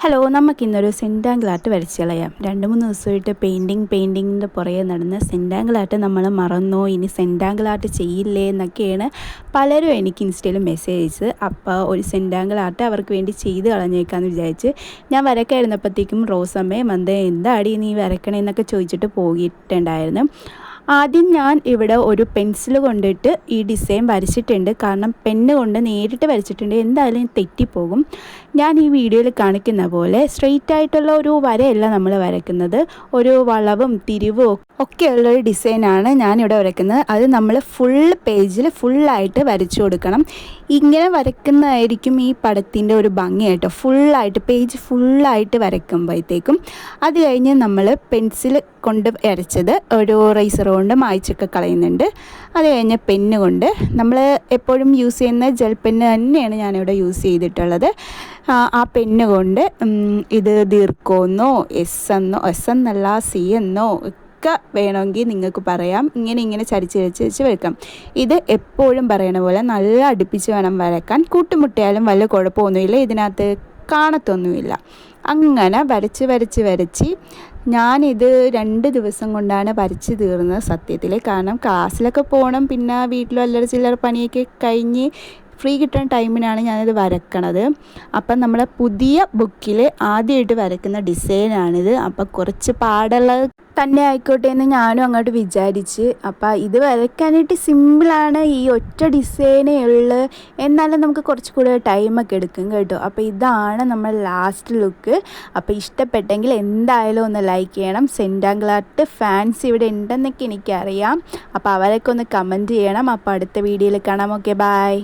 Hello, നമുക്കിന്നൊരു സെൻറ്റാങ്കിൾ art വരച്ച് കളയാം. 2-3 ദിവസമായിട്ട് പെയിൻറ്റിങ്ങിൻ്റെ പുറകെ നടന്ന് സെൻറ്റാങ്കിൾ ആർട്ട് നമ്മൾ മറന്നോ, ഇനി സെൻറ്റാങ്കിൾ ആർട്ട് ചെയ്യില്ലേ എന്നൊക്കെയാണ് പലരും എനിക്ക് ഇൻസ്റ്റയിൽ മെസ്സേജ്. അപ്പോൾ ഒരു സെൻറ്റാങ്കിൾ ആർട്ട് അവർക്ക് വേണ്ടി ചെയ്ത് കളഞ്ഞേക്കാമെന്ന് വിചാരിച്ച് ഞാൻ വരക്കായിരുന്നപ്പോഴത്തേക്കും റോസമ്മയും എന്താടി നീ വരക്കണേന്നൊക്കെ ചോദിച്ചിട്ട് പോയിട്ടുണ്ടായിരുന്നു. ആദ്യം ഞാൻ ഇവിടെ ഒരു പെൻസിൽ കൊണ്ടിട്ട് ഈ ഡിസൈൻ വരച്ചിട്ടുണ്ട്. കാരണം പെണ്ണ് കൊണ്ട് നേരിട്ട് വരച്ചിട്ടുണ്ട്, എന്തായാലും തെറ്റിപ്പോകും. ഞാൻ ഈ വീഡിയോയിൽ കാണിക്കുന്ന പോലെ സ്ട്രെയിറ്റ് ആയിട്ടുള്ള ഒരു വരയല്ല നമ്മൾ വരയ്ക്കുന്നത്, ഒരു വളവും തിരിവും ഒക്കെയുള്ളൊരു ഡിസൈനാണ് ഞാനിവിടെ വരയ്ക്കുന്നത്. അത് നമ്മൾ ഫുൾ പേജിൽ ഫുള്ളായിട്ട് വരച്ചു കൊടുക്കണം. ഇങ്ങനെ വരയ്ക്കുന്നതായിരിക്കും ഈ പടത്തിൻ്റെ ഒരു ഭംഗിയായിട്ടോ. ഫുള്ളായിട്ട് പേജ് ഫുള്ളായിട്ട് വരയ്ക്കുമ്പോഴത്തേക്കും അത് കഴിഞ്ഞ് നമ്മൾ പെൻസിൽ കൊണ്ട് വരച്ചത് ഒരു റൈസർ കൊണ്ട് മായ്ച്ചൊക്കെ കളയുന്നുണ്ട്. അത് കഴിഞ്ഞ് പെന്ന് കൊണ്ട് നമ്മൾ എപ്പോഴും യൂസ് ചെയ്യുന്ന ജെൽ പെന്ന് തന്നെയാണ് ഞാനിവിടെ യൂസ് ചെയ്തിട്ടുള്ളത്. ആ പെന്ന് കൊണ്ട് ഇത് ദീർഘമെന്നോ എസ് എന്നല്ല സി എന്നോ ഒക്കെ വേണമെങ്കിൽ നിങ്ങൾക്ക് പറയാം. ഇങ്ങനെ ചരിച്ച് വെക്കാം. ഇത് എപ്പോഴും പറയണ പോലെ നല്ല അടുപ്പിച്ച് വേണം വരക്കാൻ. കൂട്ടുമുട്ടിയാലും വല്ല കുഴപ്പമൊന്നുമില്ല, ഇതിനകത്ത് കാണത്തൊന്നുമില്ല. അങ്ങനെ വരച്ച് ഞാനിത് 2 ദിവസം കൊണ്ടാണ് വരച്ച് തീർന്നത് സത്യത്തിൽ. കാരണം ക്ലാസ്സിലൊക്കെ പോകണം, പിന്നെ വീട്ടിലും അല്ലറ ചില്ലറ പണിയൊക്കെ കഴിഞ്ഞ് ഫ്രീ കിട്ടുന്ന ടൈമിനാണ് ഞാനിത് വരക്കണത്. അപ്പം നമ്മുടെ പുതിയ ബുക്കിൽ ആദ്യമായിട്ട് വരയ്ക്കുന്ന ഡിസൈനാണിത്. അപ്പം കുറച്ച് പാടുള്ളത് തന്നെ ആയിക്കോട്ടെ എന്ന് ഞാനും അങ്ങോട്ട് വിചാരിച്ച്. അപ്പം ഇത് വരയ്ക്കാനായിട്ട് സിമ്പിളാണ്, ഈ ഒറ്റ ഡിസൈനേ ഉള്ളൂ. എന്നാലും നമുക്ക് കുറച്ചുകൂടെ ടൈമൊക്കെ എടുക്കും കേട്ടോ. അപ്പോൾ ഇതാണ് നമ്മൾ ലാസ്റ്റ് ലുക്ക്. അപ്പോൾ ഇഷ്ടപ്പെട്ടെങ്കിൽ എന്തായാലും ഒന്ന് ലൈക്ക് ചെയ്യണം. സെൻറ്റാങ്കിൾ ആർട്ട് ഫാൻസ് ഇവിടെ ഉണ്ടെന്നൊക്കെ എനിക്കറിയാം. അപ്പോൾ അവരൊക്കെ ഒന്ന് കമൻറ്റ് ചെയ്യണം. അപ്പോൾ അടുത്ത വീഡിയോയിൽ കാണാം. Okay, by.